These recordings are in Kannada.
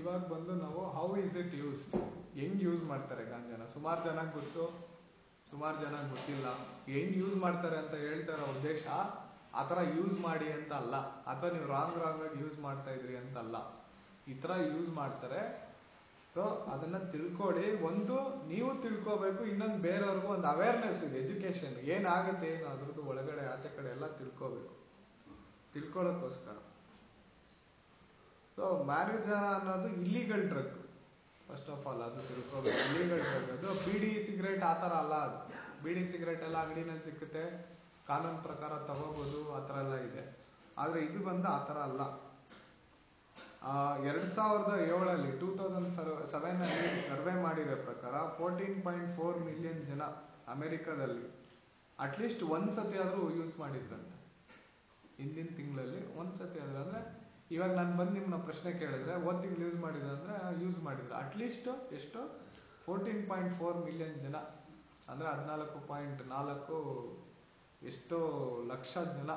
ಇವಾಗ ಬಂದು ನಾವು ಹೌ ಇಸ್ ಇಟ್ ಯೂಸ್ಡ್, ಹೆಂಗ್ ಯೂಸ್ ಮಾಡ್ತಾರೆ ಗಾಂಜಾನ. ಸುಮಾರು ಜನಕ್ಕೆ ಗೊತ್ತು, ಸುಮಾರು ಜನಕ್ಕೆ ಗೊತ್ತಿಲ್ಲ. ಹೆಂಗ್ ಯೂಸ್ ಮಾಡ್ತಾರೆ ಅಂತ ಹೇಳ್ತಾರ ಉದ್ದೇಶ ಆ ಥರ ಯೂಸ್ ಮಾಡಿ ಅಂತ ಅಲ್ಲ, ಅಥವಾ ನೀವು ರಾಂಗ್ ಆಗಿ ಯೂಸ್ ಮಾಡ್ತಾ ಇದ್ರಿ ಅಂತ ಅಲ್ಲ. ಈ ಥರ ಯೂಸ್ ಮಾಡ್ತಾರೆ. ಸೊ ಅದನ್ನ ತಿಳ್ಕೊಡಿ. ಒಂದು ನೀವು ತಿಳ್ಕೋಬೇಕು, ಇನ್ನೊಂದು ಬೇರೆಯವ್ರಿಗೂ ಒಂದು ಅವೇರ್ನೆಸ್ ಇದೆ, ಎಜುಕೇಶನ್ ಏನಾಗುತ್ತೆ ಏನು ಅದ್ರದ್ದು ಒಳಗಡೆ ಆಚೆ ಕಡೆ ಎಲ್ಲ ತಿಳ್ಕೋಬೇಕು, ತಿಳ್ಕೊಳ್ಳೋಕ್ಕೋಸ್ಕರ. ಸೊ ಮ್ಯಾರಿಜಾನ ಅನ್ನೋದು illegal drug, first of all ಅದು ತಿಳ್ಕೋಬೇಕು. ಇಲ್ಲಿಗಲ್ ಡ್ರಗ್ ಅದು. ಬೀಡಿ ಸಿಗರೇಟ್ ಆ ಥರ ಅಲ್ಲ ಅದು. ಬೀಡಿ ಸಿಗರೇಟ್ ಎಲ್ಲ ಅಂಗಡಿನಲ್ಲಿ ಸಿಕ್ಕುತ್ತೆ, ಕಾನೂನು ಪ್ರಕಾರ ತಗೋಬಹುದು, ಆ ಥರ ಎಲ್ಲ ಇದೆ. ಆದ್ರೆ ಇದು ಬಂದು ಆ ಥರ ಅಲ್ಲ. 2007 2007 ಸರ್ವೆ ಮಾಡಿರೋ ಪ್ರಕಾರ 14.4 ಮಿಲಿಯನ್ ಜನ ಅಮೆರಿಕದಲ್ಲಿ ಅಟ್ಲೀಸ್ಟ್ ಒಂದ್ಸತಿ ಆದ್ರೂ ಯೂಸ್ ಮಾಡಿದ್ರಂತೆ. ಹಿಂದಿನ ತಿಂಗಳಲ್ಲಿ ಒಂದ್ಸತಿ ಆದ್ರೆ, ಅಂದ್ರೆ ಇವಾಗ ನಾನು ಬಂದು ನಿಮ್ಮನ್ನ ಪ್ರಶ್ನೆ ಕೇಳಿದ್ರೆ ಒಂದ್ ತಿಂಗಳು ಯೂಸ್ ಮಾಡಿದ್ರೆ ಅಂದ್ರೆ ಯೂಸ್ ಮಾಡಿದ್ರೆ ಅಟ್ಲೀಸ್ಟ್ ಎಷ್ಟು 14.4 ಮಿಲಿಯನ್ ಜನ ಅಂದ್ರೆ 14.4 ಎಷ್ಟೋ ಲಕ್ಷ ಜನ,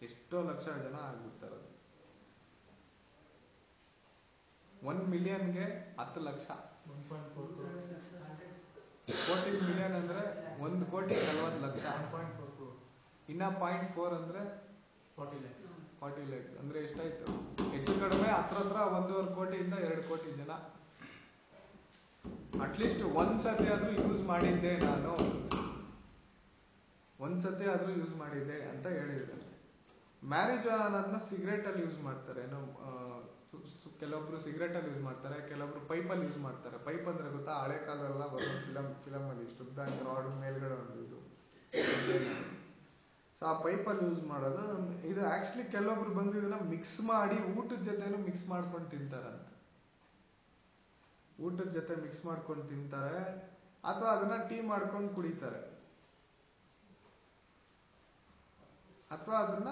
ಎಷ್ಟೋ ಲಕ್ಷ ಜನ ಆಗ್ಬಿಡ್ತಾರೆ. 1 ಮಿಲಿಯನ್ಗೆ 10 ಲಕ್ಷ. 14 ಮಿಲಿಯನ್ ಅಂದ್ರೆ 1 ಕೋಟಿ 40 ಲಕ್ಷ. ಇನ್ನ 0.4 ಅಂದ್ರೆ 40 ಲ್ಯಾಕ್ಸ್ ಅಂದ್ರೆ ಎಷ್ಟಾಯ್ತು? ಹೆಚ್ಚು ಕಡಿಮೆ ಹತ್ರ 1.5 ಕೋಟಿಯಿಂದ 2 ಕೋಟಿ ಜನ ಅಟ್ಲೀಸ್ಟ್ ಒಂದ್ಸತಿ ಆದ್ರೂ ಯೂಸ್ ಮಾಡಿದ್ದೆ, ನಾನು ಒಂದ್ಸತಿ ಆದ್ರೂ ಯೂಸ್ ಮಾಡಿದ್ದೆ ಅಂತ ಹೇಳಿದ್ರೆ. ಮ್ಯಾರಿಜಾನನ್ನ ಸಿಗರೇಟ್ ಅಲ್ಲಿ ಯೂಸ್ ಮಾಡ್ತಾರೆ. ಕೆಲವೊಬ್ರು ಸಿಗರೇಟ್ ಅಲ್ಲಿ ಯೂಸ್ ಮಾಡ್ತಾರೆ, ಕೆಲವೊಬ್ರು ಪೈಪಲ್ಲಿ ಯೂಸ್ ಮಾಡ್ತಾರೆ. ಪೈಪ್ ಅಂದ್ರೆ ಗೊತ್ತಾ, ಹಳೆ ಕಾಲದಲ್ಲ ಬರೋ ಫಿಲಮ್ ಅಲ್ಲಿ ಶುದ್ಧ ರಾಡ್ ಮೇಲ್ಗಡೆ ಒಂದು ಇದು. ಸೊ ಆ ಪೈಪಲ್ಲಿ ಯೂಸ್ ಮಾಡೋದು ಇದು. ಆಕ್ಚುಲಿ ಕೆಲವೊಬ್ರು ಬಂದು ಇದನ್ನ ಮಿಕ್ಸ್ ಮಾಡಿ ಊಟದ ಜೊತೆನೂ ಮಿಕ್ಸ್ ಮಾಡ್ಕೊಂಡು ತಿಂತಾರಂತ. ಊಟದ ಜೊತೆ ಮಿಕ್ಸ್ ಮಾಡ್ಕೊಂಡು ತಿಂತಾರೆ, ಅಥವಾ ಅದನ್ನ ಟೀ ಮಾಡ್ಕೊಂಡು ಕುಡಿತಾರೆ, ಅಥವಾ ಅದನ್ನ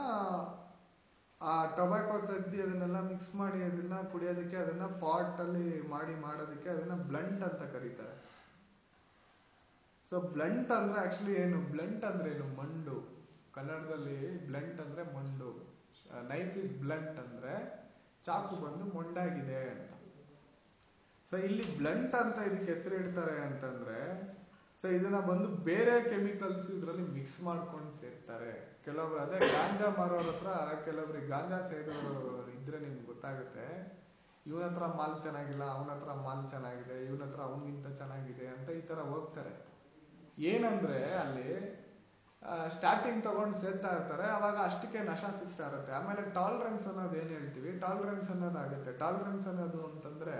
ಆ ಟೊಬ್ಯಾಕೊ ತೆಗ್ದು ಅದನ್ನೆಲ್ಲ ಮಿಕ್ಸ್ ಮಾಡಿ ಅದನ್ನ ಕುಡಿಯೋದಕ್ಕೆ, ಅದನ್ನ ಪಾಟ್ ಅಲ್ಲಿ ಮಾಡೋದಕ್ಕೆ ಅದನ್ನ ಬ್ಲಂಟ್ ಅಂತ ಕರೀತಾರೆ. ಸೊ ಬ್ಲಂಟ್ ಅಂದ್ರೆ ಆಕ್ಚುಲಿ ಏನು? ಬ್ಲಂಟ್ ಅಂದ್ರೆ ಏನು? ಮಂಡು. ಕನ್ನಡದಲ್ಲಿ ಬ್ಲಂಟ್ ಅಂದ್ರೆ ಮಂಡು. ನೈಫ್ ಇಸ್ ಬ್ಲಂಟ್ ಅಂದ್ರೆ ಚಾಕು ಬಂದು ಮೊಂಡಾಗಿದೆ ಅಂತ. ಸೊ ಇಲ್ಲಿ ಬ್ಲಂಟ್ ಅಂತ ಇದಕ್ಕೆ ಹೆಸರು ಇಡ್ತಾರೆ ಅಂತಂದ್ರೆ, ಸೊ ಇದನ್ನ ಬಂದು ಬೇರೆ ಕೆಮಿಕಲ್ಸ್ ಇದ್ರಲ್ಲಿ ಮಿಕ್ಸ್ ಮಾಡ್ಕೊಂಡು ಸೇರ್ತಾರೆ. ಕೆಲವೊಬ್ರು ಅದೇ ಗಾಂಜಾ ಮಾರೋರ ಹತ್ರ, ಕೆಲವೊಬ್ರಿಗೆ ಗಾಂಜಾ ಸೇದೋರು ಇದ್ರೆ ನಿಮ್ಗೆ ಗೊತ್ತಾಗುತ್ತೆ, ಇವನ ಹತ್ರ ಮಾಲ್ ಚೆನ್ನಾಗಿಲ್ಲ, ಅವನ ಹತ್ರ ಮಾಲ್ ಚೆನ್ನಾಗಿದೆ, ಇವನ ಹತ್ರ ಅವನಿಗಿಂತ ಚೆನ್ನಾಗಿದೆ ಅಂತ ಈ ತರ ಹೋಗ್ತಾರೆ. ಏನಂದ್ರೆ ಅಲ್ಲಿ ಸ್ಟಾರ್ಟಿಂಗ್ ತಗೊಂಡು ಸೇರ್ತಾ ಇರ್ತಾರೆ, ಅವಾಗ ಅಷ್ಟಕ್ಕೆ ನಶಾ ಸಿಗ್ತಾ ಇರುತ್ತೆ. ಆಮೇಲೆ ಟಾಲರೆನ್ಸ್ ಅನ್ನೋದು ಏನ್ ಹೇಳ್ತೀವಿ, ಟಾಲರೆನ್ಸ್ ಅನ್ನೋದಾಗುತ್ತೆ. ಟಾಲರೆನ್ಸ್ ಅನ್ನೋದು ಅಂತಂದ್ರೆ,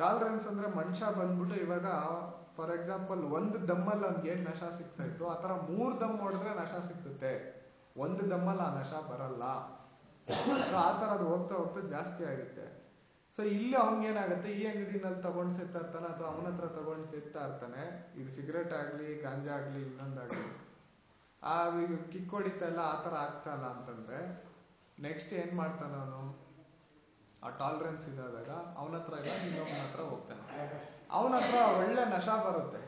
ಟಾಲರೆನ್ಸ್ ಅಂದ್ರೆ ಮನುಷ್ಯ ಬಂದ್ಬಿಟ್ಟು ಇವಾಗ ಫಾರ್ ಎಕ್ಸಾಂಪಲ್ ಒಂದು ದಮ್ಮಲ್ಲಿ ಅವ್ನಿಗೆ ಏನ್ ನಶಾ ಸಿಗ್ತಾ ಇತ್ತು ಆ ತರ 3 ದಮ್ ಹೊಡೆದ್ರೆ ನಶಾ ಸಿಗ್ತುತ್ತೆ, ಒಂದು ದಮ್ಮಲ್ಲಿ ಆ ನಶಾ ಬರಲ್ಲ. ಆ ತರ ಅದು ಹೋಗ್ತಾ ಹೋಗ್ತಾ ಜಾಸ್ತಿ ಆಗುತ್ತೆ. ಸೊ ಇಲ್ಲಿ ಅವ್ನಿಗೇನಾಗುತ್ತೆ, ಈ ಅಂಗಡಿನಲ್ಲಿ ತಗೊಂಡ್ ಸೇರ್ತಾ ಇರ್ತಾನೆ ಅಥವಾ ಅವನ ಹತ್ರ ತಗೊಂಡ್ ಸೇರ್ತಾ ಇರ್ತಾನೆ, ಇದು ಸಿಗರೇಟ್ ಆಗ್ಲಿ ಗಾಂಜಾ ಆಗ್ಲಿ ಇನ್ನೊಂದಾಗ್ಲಿ, ಈಗ ಕಿಕ್ ಹೊಡಿತಾ ಇಲ್ಲ, ಆ ತರ ಆಗ್ತಾ ಇಲ್ಲ ಅಂತಂದ್ರೆ ನೆಕ್ಸ್ಟ್ ಏನ್ ಮಾಡ್ತಾನ ಅವನು? ಆ ಟಾಲರೆನ್ಸ್ ಇದಾದಾಗ ಅವನ ಹತ್ರ ಇಲ್ಲ, ಇನ್ನೊಬ್ಬನ ಹತ್ರ ಹೋಗ್ತಾನೆ. ಅವನ ಹತ್ರ ಒಳ್ಳೆ ನಶಾ ಬರುತ್ತೆ.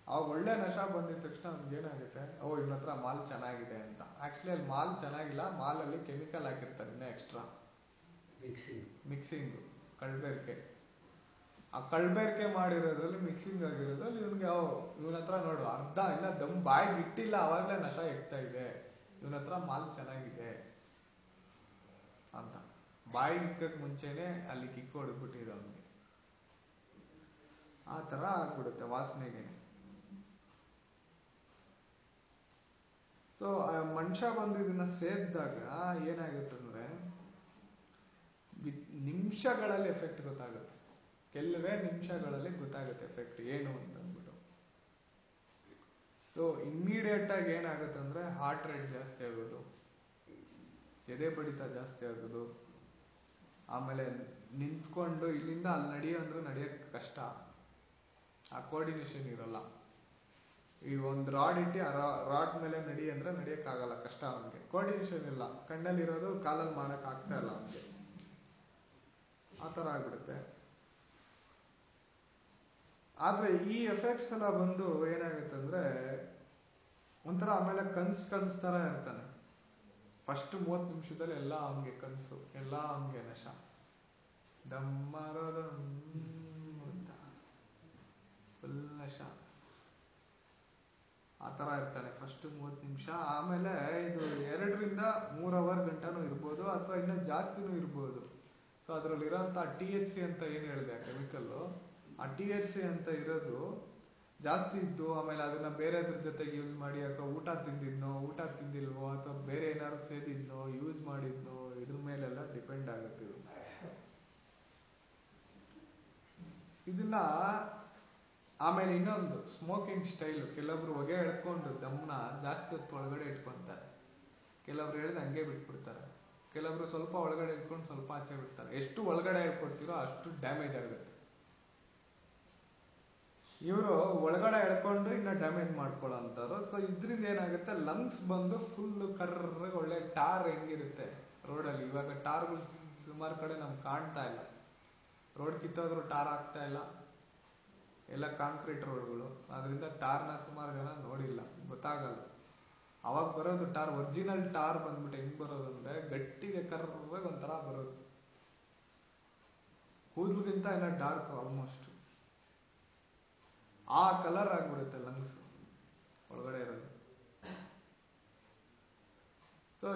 ಅವಾಗ ಒಳ್ಳೆ ನಶಾ ಬಂದಿದ ತಕ್ಷಣ ಅವ್ನಿಗೆ ಏನಾಗುತ್ತೆ, ಓ ಇವನ ಹತ್ರ ಮಾಲ್ ಚೆನ್ನಾಗಿದೆ ಅಂತ. ಆಕ್ಚುಲಿ ಅಲ್ಲಿ ಮಾಲ್ ಚೆನ್ನಾಗಿಲ್ಲ, ಮಾಲ್ ಅಲ್ಲಿ ಕೆಮಿಕಲ್ ಹಾಕಿರ್ತಾರೆ ಇನ್ನ ಎಕ್ಸ್ಟ್ರಾ ಮಿಕ್ಸಿಂಗ್, ಕಳ್ಬೇರಿಕೆ. ಆ ಕಳ್ಬೇರಿಕೆ ಮಾಡಿರೋದ್ರಲ್ಲಿ ಮಿಕ್ಸಿಂಗ್ ಆಗಿರೋದ್ರಲ್ಲಿ ಇವನ್ಗೆ ಇವನ ಹತ್ರ ನೋಡು ಅರ್ಧ ಇಲ್ಲ ದಮ್ ಬಾಯಿಗೆ ಇಟ್ಟಿಲ್ಲ, ಅವಾಗ್ಲೇ ನಶಾ ಎಕ್ತಾ ಇದೆ, ಇವನ ಹತ್ರ ಮಾಲ್ ಚೆನ್ನಾಗಿದೆ ಅಂತ. ಬಾಯಿಗೆ ಇಕ್ಕಕ್ ಮುಂಚೆನೆ ಅಲ್ಲಿ ಕಿಕ್ ಹೊಡೆದ್ಬಿಟ್ಟಿದೆ ಅವನಿಗೆ. ಆ ತರ ಆಗ್ಬಿಡುತ್ತೆ ವಾಸನೆಗೆ. ಸೊ ಮನುಷ್ಯ ಬಂದು ಇದನ್ನ ಸೇರಿದಾಗ ಏನಾಗುತ್ತಂದ್ರೆ ನಿಮಿಷಗಳಲ್ಲಿ ಎಫೆಕ್ಟ್ ಗೊತ್ತಾಗುತ್ತೆ. ಕೆಲವೇ ನಿಮಿಷಗಳಲ್ಲಿ ಗೊತ್ತಾಗುತ್ತೆ ಎಫೆಕ್ಟ್ ಏನು ಅಂತ ಅಂದ್ಬಿಟ್ಟು. ಸೊ ಇಮ್ಮಿಡಿಯೇಟ್ ಆಗಿ ಏನಾಗುತ್ತೆ ಅಂದ್ರೆ ಹಾರ್ಟ್ ರೇಟ್ ಜಾಸ್ತಿ ಆಗೋದು, ಎದೆ ಬಡಿತ ಜಾಸ್ತಿ ಆಗೋದು, ಆಮೇಲೆ ನಿಂತ್ಕೊಂಡು ಇಲ್ಲಿಂದ ಅಲ್ಲಿ ನಡೆಯೋ ಅಂದ್ರೆ ನಡೆಯಕ್ ಕಷ್ಟ, ಆ ಕೋಆರ್ಡಿನೇಷನ್ ಇರಲ್ಲ. ಈ ಒಂದು ರಾಡ್ ಇಟ್ಟು ಆ ರಾಡ್ ಮೇಲೆ ನಡಿ ಅಂದ್ರೆ ನಡಿಯಕ್ ಆಗಲ್ಲ, ಕಷ್ಟ ಅವನಿಗೆ, ಕೋಆರ್ಡಿನೇಷನ್ ಇಲ್ಲ. ಕಣ್ಣಲ್ಲಿರೋದು ಕಾಲಲ್ಲಿ ಮಾಡಕ್ ಆಗ್ತಾ ಇಲ್ಲ ಅವನಿಗೆ, ಆ ತರ ಆಗ್ಬಿಡುತ್ತೆ. ಆದ್ರೆ ಈ ಎಫೆಕ್ಟ್ಸ್ ಎಲ್ಲ ಬಂದು ಏನಾಗುತ್ತೆ ಅಂದ್ರೆ ಒಂಥರ ಆಮೇಲೆ ಕನ್ಸ್ ತರ ಇರ್ತಾನೆ. ಫಸ್ಟ್ 30 ನಿಮಿಷದಲ್ಲಿ ಎಲ್ಲ ಅವನಿಗೆ ಕನ್ಸು, ಎಲ್ಲ ಅವನಿಗೆ ನಶ. ದಮ್ಮರದಂ ಅಂತ ಫುಲ್ ನಶಾ ಆ ತರ ಇರ್ತಾನೆ ಫಸ್ಟ್ 30 ನಿಮಿಷ. ಆಮೇಲೆ ಇದು 2 ರಿಂದ 3 ಅವರ್ ಗಂಟನೂ ಇರ್ಬೋದು ಅಥವಾ ಇನ್ನೂ ಜಾಸ್ತಿನೂ ಇರ್ಬೋದು. ಸೊ ಅದ್ರಲ್ಲಿ ಇರೋಂಥ THC ಅಂತ ಏನ್ ಹೇಳಿದೆ ಕೆಮಿಕಲ್, ಆ THC ಅಂತ ಇರೋದು ಜಾಸ್ತಿ ಇದ್ದು ಆಮೇಲೆ ಅದನ್ನ ಬೇರೆದ್ರ ಜೊತೆಗೆ ಯೂಸ್ ಮಾಡಿ ಅಥವಾ ಊಟ ತಿಂದಿಲ್ವೋ ಅಥವಾ ಬೇರೆ ಏನಾದ್ರು ಸೇದಿದ್ನೋ ಯೂಸ್ ಮಾಡಿದ್ನೋ ಇದ್ರ ಮೇಲೆಲ್ಲ ಡಿಪೆಂಡ್ ಆಗುತ್ತೆ. ಇದನ್ನ ಆಮೇಲೆ ಇನ್ನೊಂದು ಸ್ಮೋಕಿಂಗ್ ಸ್ಟೈಲ್, ಕೆಲವೊಬ್ರು ಹೊಗೆ ಎಳ್ಕೊಂಡು ದಮ್ನ ಜಾಸ್ತಿ ಹೊತ್ತು ಒಳಗಡೆ ಇಟ್ಕೊಂತಾರೆ, ಕೆಲವ್ರು ಹೇಳ್ದೆ ಹಂಗೆ ಬಿಟ್ಬಿಡ್ತಾರೆ, ಕೆಲವೊಬ್ರು ಸ್ವಲ್ಪ ಒಳಗಡೆ ಇಟ್ಕೊಂಡು ಸ್ವಲ್ಪ ಆಚೆ ಬಿಡ್ತಾರೆ. ಎಷ್ಟು ಒಳಗಡೆ ಇಟ್ಕೊಡ್ತೀರೋ ಅಷ್ಟು ಡ್ಯಾಮೇಜ್ ಆಗುತ್ತೆ. ಇವರು ಒಳಗಡೆ ಎಳ್ಕೊಂಡು ಇನ್ನ ಡ್ಯಾಮೇಜ್ ಮಾಡ್ಕೊಳ್ಳೋ ಅಂತಾರು. ಸೊ ಇದ್ರಿಂದ ಏನಾಗುತ್ತೆ, ಲಂಗ್ಸ್ ಬಂದು ಫುಲ್ ಕರ್ರಗೆ ಒಳ್ಳೆ ಟಾರ್ ಹೆಂಗಿರುತ್ತೆ ರೋಡಲ್ಲಿ, ಇವಾಗ ಟಾರ್ಗಳು ಸುಮಾರು ಕಡೆ ನಮ್ಗೆ ಕಾಣ್ತಾ ಇಲ್ಲ, ರೋಡ್ ಕಿತ್ತೋದ್ರು ಟಾರ್ ಆಗ್ತಾ ಇಲ್ಲ, ಎಲ್ಲ ಕಾಂಕ್ರೀಟ್ ರೋಡ್ಗಳು, ಅದರಿಂದ ಟಾರ್ನ ಸುಮಾರು ಜನ ನೋಡಿಲ್ಲ, ಗೊತ್ತಾಗಲ್ಲ. ಅವಾಗ ಬರೋದು ಟಾರ್, ಒರಿಜಿನಲ್ ಟಾರ್ ಬಂದ್ಬಿಟ್ಟು ಹೆಂಗ್ ಬರೋದು ಅಂದ್ರೆ ಗಟ್ಟಿಗೆ ಕರ್ರಗೆ ಒಂಥರ ಬರೋದು, ಕೂದಲಿಗಿಂತ ಎಲ್ಲ ಡಾರ್ಕ್ ಆಲ್ಮೋಸ್ಟ್ ಆ ಕಲರ್ ಆಗ್ಬಿಡುತ್ತೆ ಲಂಗ್ಸ್ ಒಳಗಡೆ ಇರೋದು. ಸೊ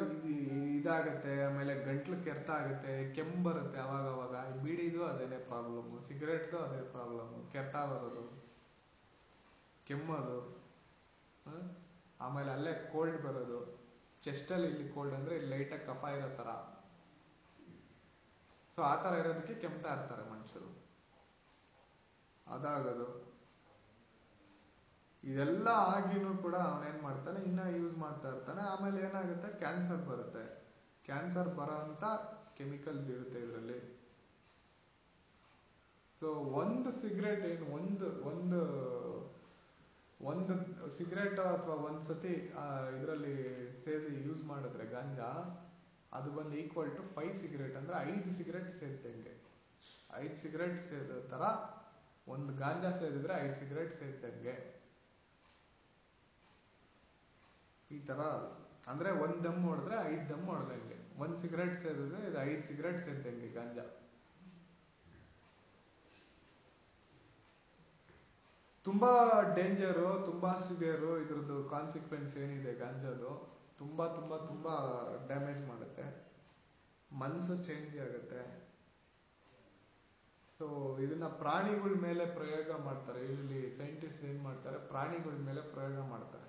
ಇದಾಗತ್ತೆ. ಆಮೇಲೆ ಗಂಟ್ಲು ಕೆರೆತ ಆಗುತ್ತೆ, ಕೆಮ್ಮು ಬರುತ್ತೆ ಅವಾಗ. ಬೀಡಿದು ಅದೇನೆ ಪ್ರಾಬ್ಲಮ್, ಸಿಗರೇಟ್ದು ಅದೇ ಪ್ರಾಬ್ಲಮ್, ಕೆರೆತ ಬರೋದು, ಕೆಮ್ಮೋದು, ಆಮೇಲೆ ಅಲ್ಲೇ ಕೋಲ್ಡ್ ಬರೋದು, ಚೆಸ್ಟಲ್ಲಿ ಇಲ್ಲಿ ಕೋಲ್ಡ್ ಅಂದ್ರೆ ಇಲ್ಲಿ ಲೈಟಾಗಿ ಕಫ ಇರೋ ತರ. ಸೊ ಆ ತರ ಇರೋದಕ್ಕೆ ಕೆಮ್ತಾ ಇರ್ತಾರೆ ಮನುಷ್ಯರು, ಅದಾಗೋದು. ಇದೆಲ್ಲ ಆಗಿನೂ ಕೂಡ ಅವನೇನ್ ಮಾಡ್ತಾನೆ, ಇನ್ನ ಯೂಸ್ ಮಾಡ್ತಾ ಇರ್ತಾನೆ. ಆಮೇಲೆ ಏನಾಗುತ್ತೆ, ಕ್ಯಾನ್ಸರ್ ಬರುತ್ತೆ. ಕ್ಯಾನ್ಸರ್ ಬರೋ ಅಂತ ಕೆಮಿಕಲ್ಸ್ ಇರುತ್ತೆ ಇದರಲ್ಲಿ. ಸೊ ಒಂದು ಸಿಗರೇಟ್ ಏನು ಒಂದು ಸಿಗರೇಟ್ ಅಥವಾ ಒಂದ್ಸತಿ ಇದರಲ್ಲಿ ಸೇದಿ ಯೂಸ್ ಮಾಡಿದ್ರೆ ಗಾಂಜಾ, ಅದು ಬಂದು ಈಕ್ವಲ್ ಟು 5 ಸಿಗರೇಟ್, ಅಂದ್ರೆ 5 ಸಿಗರೇಟ್ ಸೇದ್ದಂಗೆ. 5 ಸಿಗರೇಟ್ ಸೇದೋ ತರ ಒಂದು ಗಾಂಜಾ ಸೇದಿದ್ರೆ 5 ಸಿಗರೇಟ್ ಸೇದ್ದಂಗೆ. ಈ ತರ ಅಂದ್ರೆ 1 ದಮ್ ಹೊಡೆದ್ರೆ 5 ದಮ್ ಹೊಡೆದಂಗೆ, 1 ಸಿಗರೇಟ್ ಸೇದಿದ್ರೆ ಇದು 5 ಸಿಗರೇಟ್ ಸೇದ್ದಂಗೆ ಗಾಂಜಾ. ತುಂಬಾ ಡೇಂಜರು, ತುಂಬಾ ಸಿವಿಯರು ಇದ್ರದ್ದು ಕಾನ್ಸಿಕ್ವೆನ್ಸ್ ಏನಿದೆ ಗಾಂಜಾದು, ತುಂಬಾ ತುಂಬಾ ತುಂಬಾ ಡ್ಯಾಮೇಜ್ ಮಾಡುತ್ತೆ, ಮನ್ಸು ಚೇಂಜ್ ಆಗುತ್ತೆ. ಸೊ ಇದನ್ನ ಪ್ರಾಣಿಗಳ ಮೇಲೆ ಪ್ರಯೋಗ ಮಾಡ್ತಾರೆ. ಯೂಶಲಿ ಸೈಂಟಿಸ್ಟ್ ಏನ್ ಮಾಡ್ತಾರೆ, ಪ್ರಾಣಿಗಳ ಮೇಲೆ ಪ್ರಯೋಗ ಮಾಡ್ತಾರೆ.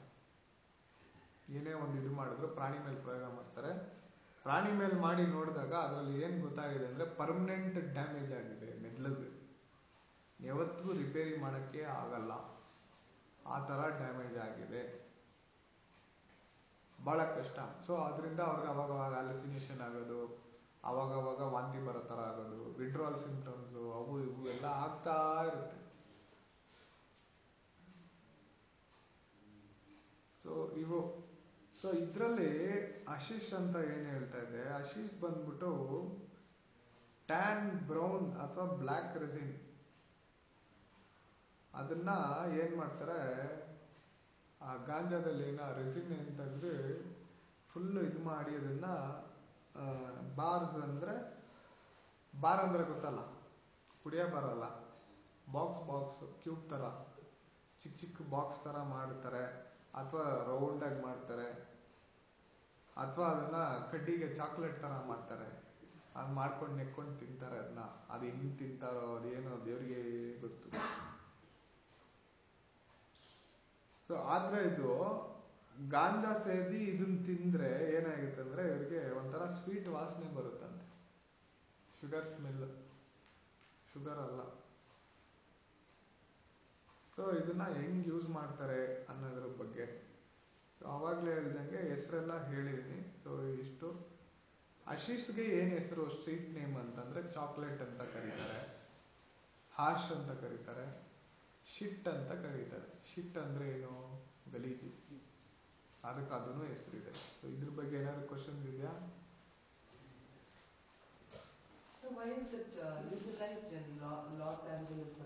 ಏನೇ ಒಂದು ಇದು ಮಾಡಿದ್ರು ಪ್ರಾಣಿ ಮೇಲೆ ಪ್ರಯೋಗ ಮಾಡ್ತಾರೆ. ಪ್ರಾಣಿ ಮೇಲೆ ಮಾಡಿ ನೋಡಿದಾಗ ಅದರಲ್ಲಿ ಏನ್ ಗೊತ್ತಾಗಿದೆ ಅಂದ್ರೆ ಪರ್ಮನೆಂಟ್ ಡ್ಯಾಮೇಜ್ ಆಗಿದೆ ಮೆದ್ಲದು, ಯಾವತ್ತಿಗೂ ರಿಪೇರಿ ಮಾಡಕ್ಕೆ ಆಗಲ್ಲ, ಆ ತರ ಡ್ಯಾಮೇಜ್ ಆಗಿದೆ, ಬಹಳ ಕಷ್ಟ. ಸೊ ಅದರಿಂದ ಅವ್ರಿಗೆ ಅವಾಗ ಅಲಿಸಿನೇಷನ್ ಆಗೋದು, ಅವಾಗ ವಾಂತಿ ಬರೋ ತರ ಆಗೋದು, ವಿಡ್ರಾಲ್ ಸಿಂಪ್ಟಮ್ಸ್ ಅವು ಇವು ಎಲ್ಲ ಆಗ್ತಾ ಇರುತ್ತೆ. ಸೊ ಇದ್ರಲ್ಲಿ ಆಶೀಶ್ ಅಂತ ಏನ್ ಹೇಳ್ತಾ ಇದೆ, ಆಶೀಶ್ ಬಂದ್ಬಿಟ್ಟು ಟ್ಯಾನ್ ಬ್ರೌನ್ ಅಥವಾ ಬ್ಲ್ಯಾಕ್ ರೆಸಿನ್, ಅದನ್ನ ಏನ್ ಮಾಡ್ತಾರೆ, ಆ ಗಾಂಜಾದಲ್ಲಿ ರೆಸಿನ್ ಏನ್ ತೆಗೆದು ಫುಲ್ ಇದು ಮಾಡಿ ಅದನ್ನ ಬಾರ್ ಅಂದ್ರೆ ಗೊತ್ತಲ್ಲ, ಕುಡಿಯೋ ಬರಲ್ಲ, ಬಾಕ್ಸ್ ಕ್ಯೂಬ್ ತರ ಚಿಕ್ಕ ಬಾಕ್ಸ್ ತರ ಮಾಡ್ತಾರೆ, ಅಥವಾ ರೌಂಡ್ ಆಗಿ ಮಾಡ್ತಾರೆ, ಅಥವಾ ಅದನ್ನ ಕಡ್ಡಿಗೆ ಚಾಕ್ಲೇಟ್ ತರ ಮಾಡ್ತಾರೆ. ಅದ್ ಮಾಡ್ಕೊಂಡು ನೆಕ್ಕೊಂಡು ತಿಂತಾರೆ ಅದನ್ನ. ಅದು ಹೆಂಗ್ ತಿಂತಾರೋ ಅದೇನೋ ದೇವ್ರಿಗೆ ಗೊತ್ತು. ಸೊ ಆದ್ರೆ ಇದು ಗಾಂಜಾ ಸೇದಿ ಇದನ್ನ ತಿಂದ್ರೆ ಏನಾಗುತ್ತೆ ಅಂದ್ರೆ ಇವ್ರಿಗೆ ಒಂಥರ ಸ್ವೀಟ್ ವಾಸನೆ ಬರುತ್ತಂತೆ, ಶುಗರ್ ಸ್ಮೆಲ್, ಶುಗರ್ ಅಲ್ಲ. ಸೊ ಇದನ್ನ ಹೆಂಗ್ ಯೂಸ್ ಮಾಡ್ತಾರೆ ಅನ್ನೋದ್ರ ಬಗ್ಗೆ ಅವಾಗ್ಲೇ ಹೇಳ್ದಂಗೆ ಹೆಸರೆಲ್ಲ ಹೇಳಿದೀನಿ. ಸೊ ಇಷ್ಟು. ಆಶೀಶ್ಗೆ ಏನ್ ಹೆಸರು ಸ್ಟ್ರೀಟ್ ನೇಮ್ ಅಂತಂದ್ರೆ ಚಾಕ್ಲೇಟ್ ಅಂತ ಕರೀತಾರೆ, ಹಾಶ್ ಅಂತ ಕರೀತಾರೆ, ಶಿಟ್ ಅಂತ ಕರೀತಾರೆ. ಶಿಟ್ ಅಂದ್ರೆ ಏನು, ಗಲೀಜು, ಅದಕ್ಕೆ ಅದನ್ನು ಹೆಸರಿದೆ. ಸೊ ಇದ್ರ ಬಗ್ಗೆ ಏನಾದ್ರು ಕ್ವಶನ್ಸ್ ಇದೆಯಾ? So why is it legalized in Los Angeles?